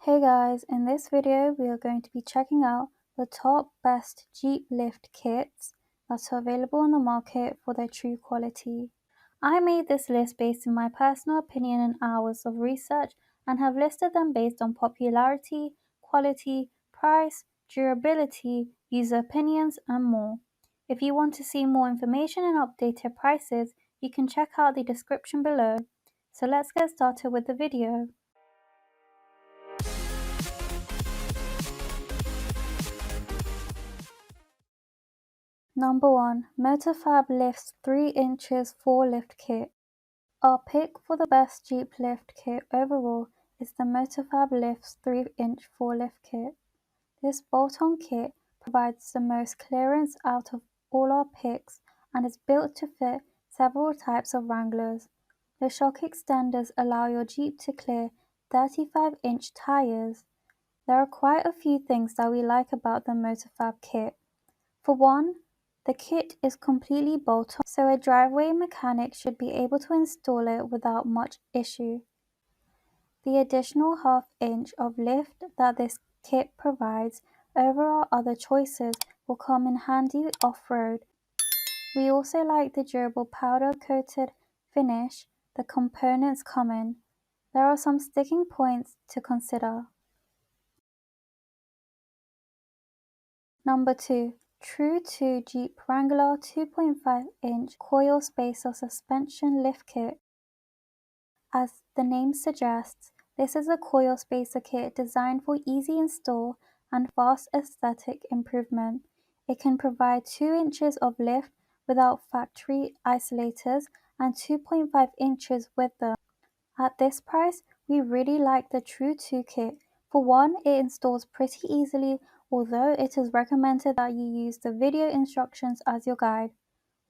Hey guys, in this video we are going to be checking out the top best Jeep lift kits that are available on the market for their true quality. I made this list based on my personal opinion and hours of research and have listed them based on popularity, quality, price, durability, user opinions and more. If you want to see more information and updated prices, you can check out the description below. So let's get started with the video. Number 1. MotoFab Lifts 3 inches 4 lift kit. Our pick for the best Jeep lift kit overall is the MotoFab Lifts 3-inch 4 lift kit. This bolt-on kit provides the most clearance out of all our picks and is built to fit several types of Wranglers. The shock extenders allow your Jeep to clear 35-inch tires. There are quite a few things that we like about the MotoFab kit. For one, the kit is completely bolt-on, so a driveway mechanic should be able to install it without much issue. The additional half-inch of lift that this kit provides over our other choices will come in handy off-road. We also like the durable powder-coated finish the components come in. There are some sticking points to consider. Number 2. TrueTwo Jeep Wrangler 2.5-inch coil spacer suspension lift kit. As the name suggests, this is a coil spacer kit designed for easy install and fast aesthetic improvement. It can provide 2 inches of lift without factory isolators and 2.5 inches with them. At this price, we really like the TrueTwo kit. For one, it installs pretty easily, although it is recommended that you use the video instructions as your guide.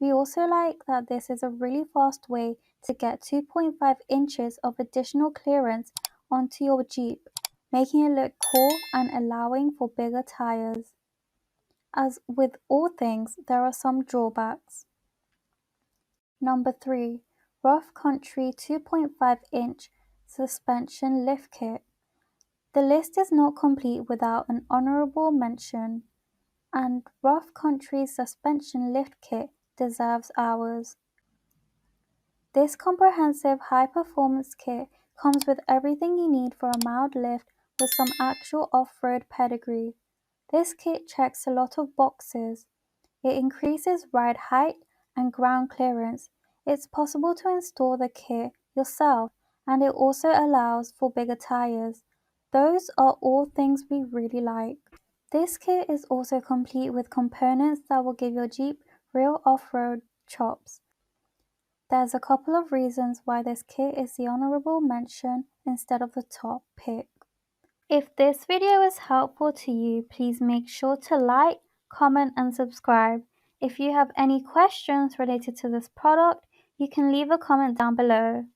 We also like that this is a really fast way to get 2.5 inches of additional clearance onto your Jeep, making it look cool and allowing for bigger tires. As with all things, there are some drawbacks. Number 3. Rough Country 2.5-inch suspension lift kit. The list is not complete without an honorable mention, and Rough Country's suspension lift kit deserves ours. This comprehensive high-performance kit comes with everything you need for a mild lift with some actual off-road pedigree. This kit checks a lot of boxes. It increases ride height and ground clearance. It's possible to install the kit yourself, and it also allows for bigger tires. Those are all things we really like. This kit is also complete with components that will give your Jeep real off-road chops. There's a couple of reasons why this kit is the honorable mention instead of the top pick. If this video is helpful to you, please make sure to like, comment and subscribe. If you have any questions related to this product, you can leave a comment down below.